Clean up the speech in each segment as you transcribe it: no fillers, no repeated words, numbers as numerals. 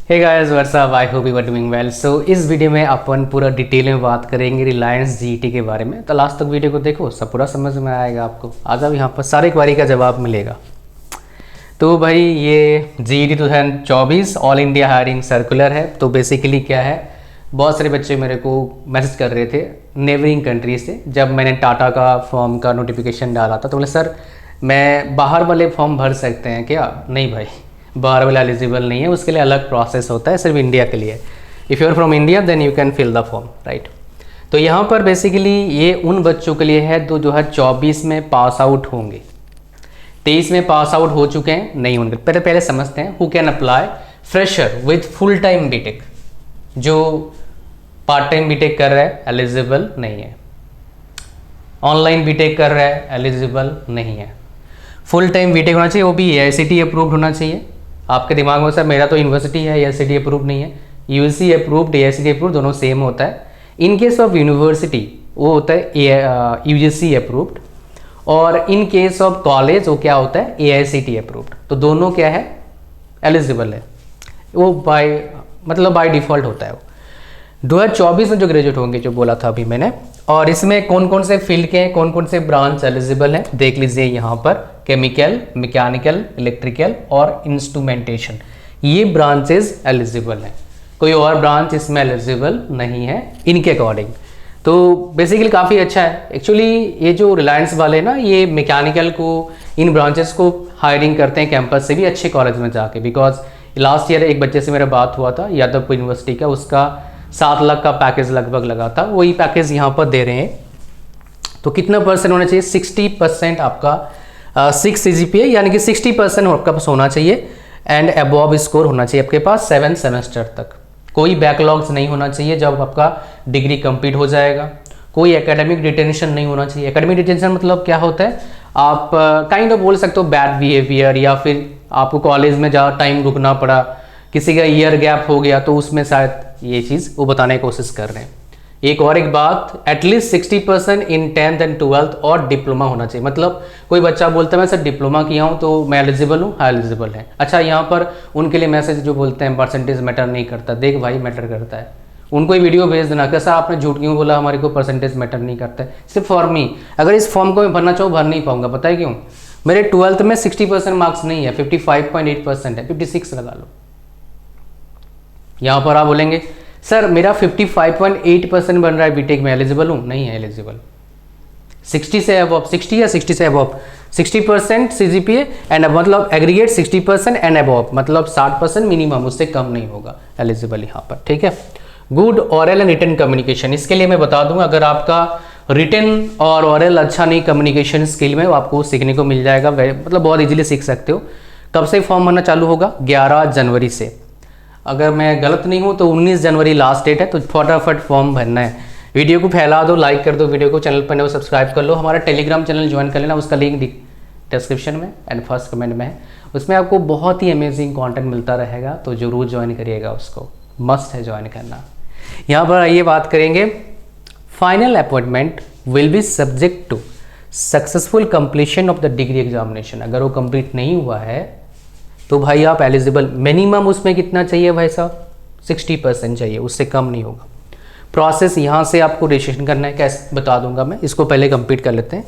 Hey guys what's up, I hope you are doing well. So इस video में अपन पूरा detail में बात करेंगे रिलायंस जीईटी के बारे में। तो लास्ट तक वीडियो को देखो, सब पूरा समझ में आएगा आपको। आज अब यहाँ पर सारे क्वारी का जवाब मिलेगा। तो भाई ये GET 2024 all India hiring circular है। तो बेसिकली क्या है, बहुत सारे बच्चे मेरे को मैसेज कर रहे थे नेबरिंग कंट्री से। जब मैंने टाटा का फॉर्म का नोटिफिकेशन डाला था तो बोले सर मैं बाहर वाले फॉर्म भर सकते हैं क्या? नहीं भाई, बाहर वाला एलिजिबल नहीं है, उसके लिए अलग प्रोसेस होता है, सिर्फ इंडिया के लिए। If you are from India then you can fill the form, right. तो यहाँ पर बेसिकली ये उन बच्चों के लिए है जो 2024 में पास आउट होंगे। 23 में पास आउट हो चुके हैं, नहीं होंगे। पहले समझते हैं who can apply. Fresher with full time BTech, जो पार्ट टाइम बीटेक कर रहा है एलिजिबल नहीं है। ऑनलाइन बीटेक कर रहा है एलिजिबल नहीं है। फुल टाइम बीटेक होना चाहिए, वो भी एआईसीटी अप्रूव्ड होना चाहिए। आपके दिमाग में सर मेरा तो यूनिवर्सिटी है, एआईसीटी अप्रूव्ड नहीं है। यूजीसी अप्रूव्ड, एआईसीटी अप्रूव्ड दोनों सेम होता है। इन केस ऑफ यूनिवर्सिटी वो होता है यूजीसी अप्रूव्ड, और इन केस ऑफ कॉलेज वो क्या होता है, एआईसीटी अप्रूव्ड। तो दोनों क्या है, एलिजिबल है वो, बाय डिफॉल्ट होता है वो। 2024 में जो ग्रेजुएट होंगे, जो बोला था अभी मैंने। और इसमें कौन कौन से फील्ड के हैं, कौन कौन से ब्रांच एलिजिबल हैं, देख लीजिए यहाँ पर। केमिकल, मैकेनिकल, इलेक्ट्रिकल और इंस्ट्रूमेंटेशन, ये ब्रांचेस एलिजिबल हैं। कोई और ब्रांच इसमें एलिजिबल नहीं है इनके अकॉर्डिंग। तो बेसिकली काफ़ी अच्छा है। एक्चुअली ये जो रिलायंस वाले ना, ये मैकेनिकल को, इन ब्रांचेस को हायरिंग करते हैं कैंपस से भी अच्छे कॉलेज में जाके। बिकॉज लास्ट ईयर एक बच्चे से मेरा बात हुआ था यादवपुर यूनिवर्सिटी का, उसका 7 लाख का पैकेज लगभग लगा था। वही पैकेज यहाँ पर दे रहे हैं। तो कितना परसेंट होना चाहिए, 60% आपका 6 CGPA, यानी कि 60% आपका पास होना चाहिए। एंड अबव स्कोर होना चाहिए आपके पास 7 सेमेस्टर तक। कोई बैकलॉग्स नहीं होना चाहिए जब आपका डिग्री कंप्लीट हो जाएगा। कोई एकेडमिक डिटेंशन नहीं होना चाहिए। एकेडमिक डिटेंशन मतलब क्या होता है, आप काइंड ऑफ बोल सकते हो बैड बिहेवियर, या फिर आपको कॉलेज में ज़्यादा टाइम रुकना पड़ा, किसी का ईयर गैप हो गया, तो उसमें शायद ये चीज़ वो बताने की कोशिश कर रहे हैं। एक बात, at least 60% in 10th and 12th और डिप्लोमा होना चाहिए। मतलब कोई बच्चा बोलता है मैं सर डिप्लोमा किया हूँ तो मैं एलिजिबल हूँ, हाँ एलिजिबल है। अच्छा, यहाँ पर उनके लिए मैसेज जो बोलते हैं परसेंटेज मैटर नहीं करता। देख भाई, मैटर करता है। उनको ही वीडियो भेज देना, कैसा आपने झूठ क्यों बोला, हमारे को परसेंटेज मैटर नहीं करता है। सिर्फ फॉर मी, अगर इस फॉर्म को मैं भरना चाहूँ भर नहीं पाऊंगा। पता है क्यों? मेरे 12th में 60% मार्क्स नहीं है, 55.8% है, 56 लगा लो। यहाँ पर आप बोलेंगे सर मेरा 55.8% बन रहा है बीटेक में, एलिजिबल हूँ? नहीं है एलिजिबल। 60 से अबव, 60 या 60 से अबव, 60% CGPA एंड मतलब एग्रीगेट 60% एंड अबव, मतलब 60% मिनिमम, उससे कम नहीं होगा एलिजिबल यहाँ पर। ठीक है। Good oral and written communication, इसके लिए मैं बता दूंगा, अगर आपका रिटन और ऑरल अच्छा नहीं कम्युनिकेशन स्किल में, आपको सीखने को मिल जाएगा। मतलब बहुत ईजिली सीख सकते हो। कब से फॉर्म भरना चालू होगा? 11 जनवरी से। अगर मैं गलत नहीं हूँ तो 19 जनवरी लास्ट डेट है। तो फटाफट फॉर्म भरना है। वीडियो को फैला दो, लाइक कर दो वीडियो को, चैनल पर नए हो सब्सक्राइब कर लो। हमारा टेलीग्राम चैनल ज्वाइन कर लेना, उसका लिंक डिस्क्रिप्शन में एंड फर्स्ट कमेंट में है। उसमें आपको बहुत ही अमेजिंग कंटेंट मिलता रहेगा, तो जरूर ज्वाइन करिएगा, उसको मस्ट है ज्वाइन करना। यहाँ पर आइए बात करेंगे, final appointment will be subject to successful completion of the degree examination. अगर वो कंप्लीट नहीं हुआ है तो भाई आप एलिजिबल, मिनिमम उसमें कितना चाहिए भाई साहब, 60% चाहिए, उससे कम नहीं होगा। प्रोसेस यहाँ से आपको रजिस्ट्रेशन करना है, कैसे बता दूंगा मैं, इसको पहले कंप्लीट कर लेते हैं।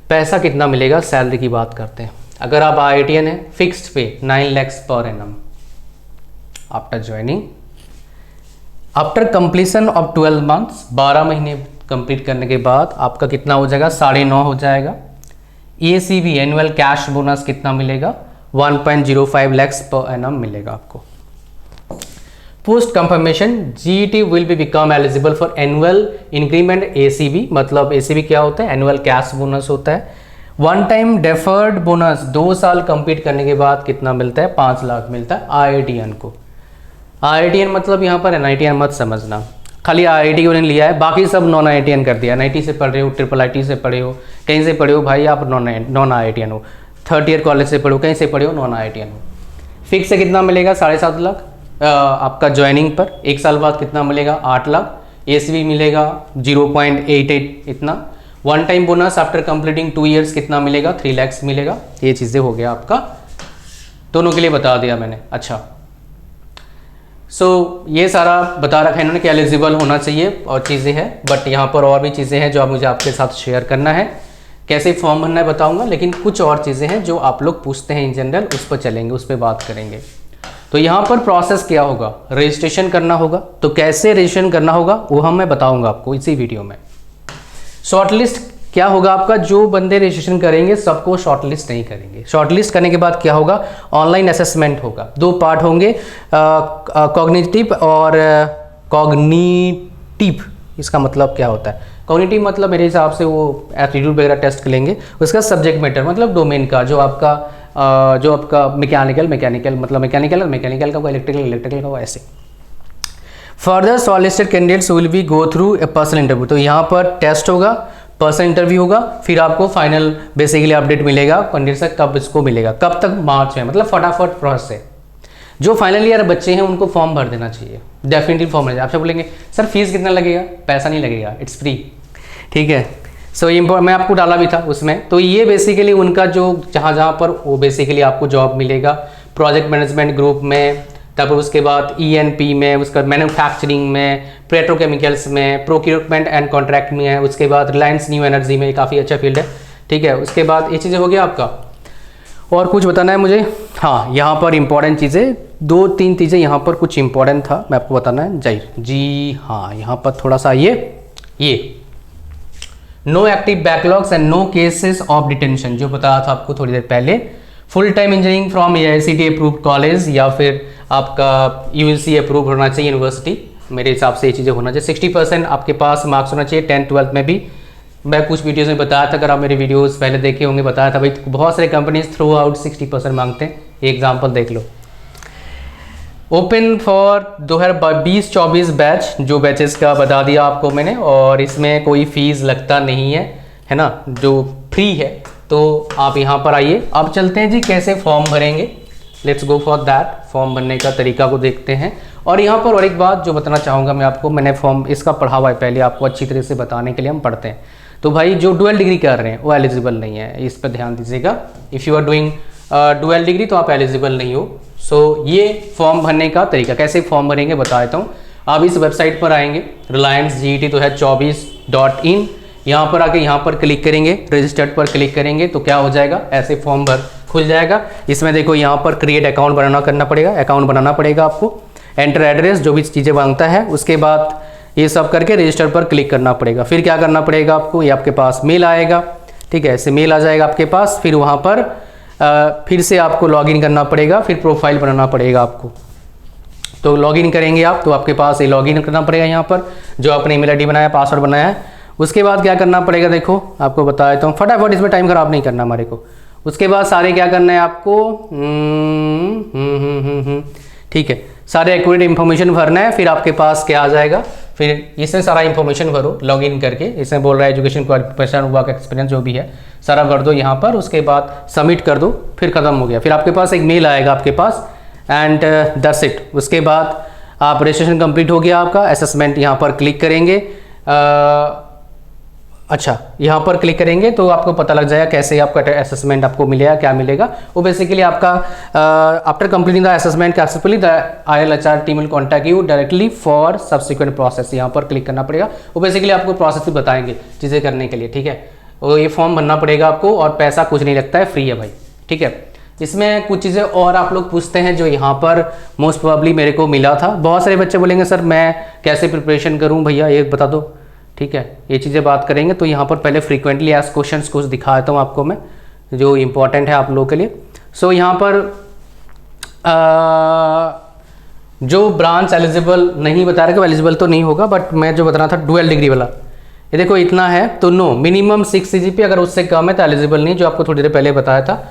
पैसा कितना मिलेगा, सैलरी की बात करते हैं। अगर आप IITian है, फिक्स्ड पे 9 lakhs per annum after joining. After completion of 12 months, 12 महीने कंप्लीट करने के बाद आपका कितना हो जाएगा, 9.5 हो जाएगा। EACB एनुअल कैश बोनस कितना मिलेगा, 1.05 lakhs पर एनम मिलेगा आपको। Post confirmation GET will be become eligible for annual increment ACB, मतलब ACB क्या होता है, एनुअल कैश बोनस होता है। वन टाइम डेफर्ड बोनस 2 साल कंप्लीट करने के बाद कितना मिलता है, 5 लाख मिलता है IITian को। IITian मतलब यहाँ पर NITian मत समझना, खाली IIT उन्होंने लिया है, बाकी सब नॉन IITian कर दिया। NIT से पढ़ रहे हो, IIIT से पढ़े हो, कहीं से पढ़े हो भाई आप नॉन IITian हो। 3rd ईयर कॉलेज से पढ़ो, कहीं से पढ़े हो, नॉन IITian हो। फिक्स से कितना मिलेगा, 7.5 लाख आपका ज्वाइनिंग पर। 1 साल बाद कितना मिलेगा, 8 लाख। ACB मिलेगा 0.88 इतना। One time bonus after completing 2 years कितना मिलेगा, 3 lakhs मिलेगा। ये चीज़ें हो गया आपका, दोनों के लिए बता दिया मैंने। अच्छा, ये सारा बता रखा है इन्होंने कि एलिजिबल होना चाहिए और चीज़ें हैं, बट यहाँ पर और भी चीज़ें हैं जो आप मुझे आपके साथ शेयर करना है। कैसे फॉर्म भरना है बताऊंगा, लेकिन कुछ और चीज़ें हैं जो आप लोग पूछते हैं इन जनरल, उस पर चलेंगे, उस पर बात करेंगे। तो यहाँ पर प्रोसेस क्या होगा, रजिस्ट्रेशन करना होगा। तो कैसे रजिस्ट्रेशन करना होगा वो मैं बताऊंगा आपको इसी वीडियो में। शॉर्टलिस्ट क्या होगा आपका, जो बंदे रजिस्ट्रेशन करेंगे सबको शॉर्टलिस्ट नहीं करेंगे। शॉर्टलिस्ट करने के बाद क्या होगा, ऑनलाइन असेसमेंट होगा। 2 पार्ट होंगे, कॉग्निटिव और कॉग्निटिव। इसका मतलब क्या होता है, कॉग्निटिव मतलब मेरे हिसाब से वो एप्टीट्यूड वगैरह टेस्ट लेंगे। उसका सब्जेक्ट मैटर मतलब डोमेन का, जो आपका मैकेनिकल मतलब मैकेनिकल का होगा, इलेक्ट्रिकल का होगा, ऐसे। Further shortlisted candidates will be go through a personal interview. तो यहाँ पर टेस्ट होगा, पर्सनल इंटरव्यू होगा, फिर आपको फाइनल बेसिकली अपडेट मिलेगा कैंडिडेट से, कब इसको मिलेगा, कब तक, मार्च में। मतलब फटाफट प्रोसेस है। जो फाइनल ईयर बच्चे हैं उनको फॉर्म भर देना चाहिए, डेफिनेटली फॉर्म भर। आपसे बोलेंगे सर फीस कितना लगेगा, पैसा नहीं लगेगा, इट्स फ्री, ठीक है। मैं आपको डाला भी था उसमें। तो ये बेसिकली उनका जो जहाँ पर वो बेसिकली आपको जॉब मिलेगा, प्रोजेक्ट मैनेजमेंट ग्रुप में, तब उसके बाद ENP में, उसका मैन्युफैक्चरिंग में, पेट्रोकेमिकल्स में, प्रोक्योरमेंट एंड कॉन्ट्रैक्ट में है, उसके बाद रिलायंस न्यू एनर्जी में, काफ़ी अच्छा फील्ड है, ठीक है। उसके बाद ये चीज़ें हो गया आपका। और कुछ बताना है मुझे, हाँ यहाँ पर इंपॉर्टेंट चीज़ें 2-3 चीज़ें यहाँ पर कुछ इंपॉर्टेंट था, मैं आपको बताना है जी हाँ। यहाँ पर थोड़ा सा ये no active backlogs and no cases of detention, जो बताया था आपको थोड़ी देर पहले। Full time engineering from AICTE approved college या फिर आपका UGC अप्रूव होना चाहिए यूनिवर्सिटी, मेरे हिसाब से ये चीज़ें होना चाहिए। 60% आपके पास मार्क्स होना चाहिए 10th-12th में भी। मैं कुछ वीडियोस में बताया था, अगर आप मेरे वीडियोस पहले देखे होंगे, बताया था भाई बहुत सारे कंपनीज थ्रू आउट 60% मांगते हैं। एग्जाम्पल देख लो। ओपन फॉर 2020-24 बैच, जो बैचेस का बता दिया आपको मैंने, और इसमें कोई फीस लगता नहीं है ना, जो फ्री है। तो आप यहाँ पर आइए। अब चलते हैं जी कैसे फॉर्म भरेंगे, let's go for that. Form भरने का तरीका को देखते हैं। और यहाँ पर और एक बात जो बताना चाहूँगा मैं आपको, मैंने फॉर्म इसका पढ़ा हुआ है पहले, आपको अच्छी तरह से बताने के लिए हम पढ़ते हैं। तो भाई जो डुअल डिग्री कर रहे हैं वो एलिजिबल नहीं है, इस पर ध्यान दीजिएगा। If you are doing dual degree तो आप एलिजिबल नहीं हो। ये फॉर्म भरने का तरीका, कैसे फॉर्म भरेंगे बता देता हूँ। आप इस वेबसाइट पर आएंगे, रिलायंस GET तो है 24.in। यहाँ पर आके यहाँ पर क्लिक करेंगे, रजिस्टर्ड पर क्लिक करेंगे तो क्या हो जाएगा, ऐसे फॉर्म भर खुल जाएगा। इसमें देखो यहाँ पर क्रिएट अकाउंट करना पड़ेगा, अकाउंट बनाना पड़ेगा आपको, एंटर एड्रेस, जो भी चीज़ें मांगता है। उसके बाद ये सब करके रजिस्टर पर क्लिक करना पड़ेगा। फिर क्या करना पड़ेगा आपको, ये आपके पास मेल आएगा, ठीक है, ऐसे मेल आ जाएगा आपके पास। फिर वहाँ पर फिर से आपको लॉगिन करना पड़ेगा, फिर प्रोफाइल बनाना पड़ेगा आपको। तो लॉगिन करेंगे आप, तो आपके पास ये लॉगिन करना पड़ेगा यहाँ पर, जो आपने ईमेल ID बनाया, पासवर्ड बनाया है। उसके बाद क्या करना पड़ेगा, देखो आपको बता देता हूँ फटाफट, इसमें टाइम खराब नहीं करना हमारे को। उसके बाद सारे क्या करना है आपको, ठीक है, सारे एक्यूरेट इन्फॉर्मेशन भरना है। फिर आपके पास क्या आ जाएगा, फिर इसमें सारा इन्फॉर्मेशन भरो लॉगिन करके। इसमें बोल रहा है एजुकेशन क्वालिफिकेशन, वर्क एक्सपीरियंस जो भी है सारा भर दो यहाँ पर। उसके बाद सबमिट कर दो, फिर ख़त्म हो गया। फिर आपके पास एक मेल आएगा आपके पास, एंड दैट्स इट। उसके बाद आप रजिस्ट्रेशन कंप्लीट हो गया आपका। असेसमेंट यहाँ पर क्लिक करेंगे, अच्छा यहाँ पर क्लिक करेंगे तो आपको पता लग जाएगा कैसे आपका असेसमेंट आपको मिलेगा, क्या मिलेगा। वो बेसिकली आपका after completing the assessment successfully the ILHR team will contact you directly for subsequent process. यहाँ पर क्लिक करना पड़ेगा, वो बेसिकली आपको प्रोसेस भी बताएंगे चीज़ें करने के लिए, ठीक है। और ये फॉर्म भरना पड़ेगा आपको, और पैसा कुछ नहीं लगता है, फ्री है भाई, ठीक है। इसमें कुछ चीज़ें और आप लोग पूछते हैं जो यहाँ पर मोस्ट प्रोबेबली मेरे को मिला था। बहुत सारे बच्चे बोलेंगे सर मैं कैसे प्रिपरेशन करूँ भैया, ये बता दो, ठीक है। ये चीज़ें बात करेंगे। तो यहाँ पर पहले फ्रीक्वेंटली आस्क्ड क्वेश्चंस कुछ दिखा देता हूँ आपको मैं, जो इम्पोर्टेंट है आप लोगों के लिए। यहाँ पर जो ब्रांच एलिजिबल नहीं बता रहे, एलिजिबल तो नहीं होगा, बट मैं जो बता रहा था डुअल डिग्री वाला, ये देखो इतना है तो नो, मिनिमम 6 CGPA, अगर उससे कम है तो एलिजिबल नहीं, जो आपको थोड़ी देर पहले बताया था।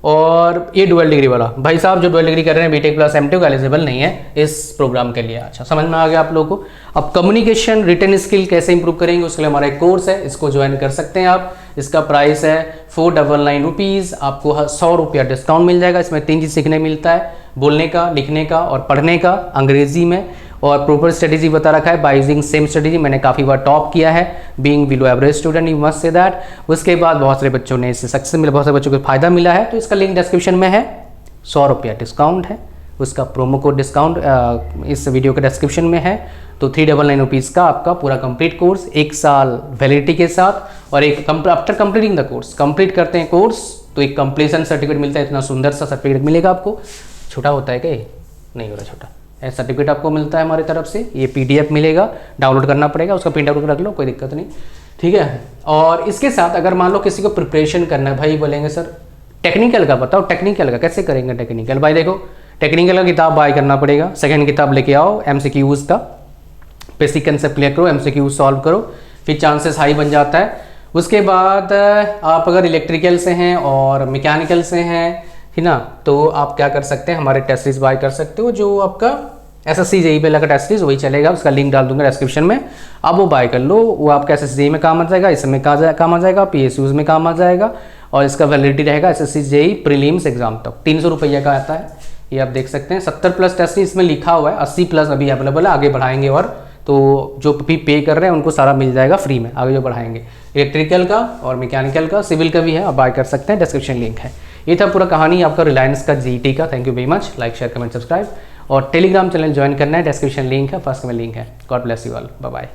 और ये डुअल डिग्री वाला भाई साहब जो डुअल डिग्री कर रहे हैं BTech प्लस MTech एलिजिबल नहीं है इस प्रोग्राम के लिए। अच्छा समझ में आ गया आप लोगों को। अब कम्युनिकेशन रिटन स्किल कैसे इंप्रूव करेंगे, उसके लिए हमारा एक कोर्स है, इसको ज्वाइन कर सकते हैं आप। इसका प्राइस है 499 रुपीज़। आपको 100 रुपया डिस्काउंट मिल जाएगा। इसमें 3 चीज़ सीखने मिलता है, बोलने का, लिखने का और पढ़ने का अंग्रेजी में। और प्रॉपर स्ट्रेटेजी बता रखा है, बाय यूजिंग सेम स्ट्रेटेजी। मैंने काफ़ी बार टॉप किया है, being below average student, you must say that. उसके बाद बहुत सारे बच्चों ने इससे सक्सेस मिला, बहुत सारे बच्चों को फायदा मिला है। तो इसका लिंक डिस्क्रिप्शन में है, 100 रुपया डिस्काउंट है। उसका प्रोमो कोड डिस्काउंट इस वीडियो के डिस्क्रिप्शन में है। तो 399 रुपीज़ का आपका पूरा कंप्लीट कोर्स 1 साल वैलिडिटी के साथ, और एक after completing the course, complete करते हैं कोर्स तो एक कंप्लीशन सर्टिफिकेट मिलता है। इतना सुंदर सा सर्टिफिकेट मिलेगा आपको। छोटा होता है क्या? नहीं हो रहा छोटा। ऐसा सर्टिफिकेट आपको मिलता है हमारी तरफ से। ये PDF मिलेगा, डाउनलोड करना पड़ेगा, उसका प्रिंट आउट रख लो, कोई दिक्कत नहीं, ठीक है। और इसके साथ अगर मान लो किसी को प्रिपरेशन करना है, भाई बोलेंगे सर टेक्निकल का बताओ, टेक्निकल का कैसे करेंगे? टेक्निकल भाई देखो, टेक्निकल का किताब बाय करना पड़ेगा, सेकंड किताब लेके आओ MCQs का, बेसिक कंसेप्ट क्लियर करो, MCQ सॉल्व करो, फिर चांसेस हाई बन जाता है। उसके बाद आप अगर इलेक्ट्रिकल से हैं और मैकेनिकल से हैं, है ना, तो आप क्या कर सकते हैं, हमारे टेस्ट सीरीज बाय कर सकते हो, जो आपका SSC JEE पे लगा टेस्ट सीरीज वही चलेगा, उसका लिंक डाल दूंगा डिस्क्रिप्शन में, आप वो बाय कर लो। वो आपका SSC JEE में काम आ जाएगा, इसमें काम आ जाएगा, PSUs में काम आ जाएगा, और इसका वैलिडिटी रहेगा SSC JEE प्रीलिम्स एग्जाम तक। 300 रुपये का आता है, ये आप देख सकते हैं। 70+ टेस्ट इसमें लिखा हुआ है, 80+ अभी अवेलेबल है, आगे बढ़ाएंगे, और तो जो भी पे कर रहे हैं उनको सारा मिल जाएगा फ्री में, आगे जो बढ़ाएंगे। इलेक्ट्रिकल का और मैकेनिकल का, सिविल का भी है, आप बाय कर सकते हैं, डिस्क्रिप्शन लिंक है। ये था पूरा कहानी आपका रिलायंस का GT का। Thank you very much. Like share comment subscribe, और टेलीग्राम चैनल ज्वाइन करना है, डिस्क्रिप्शन लिंक है, फर्स्ट में लिंक है। God bless you all, bye bye.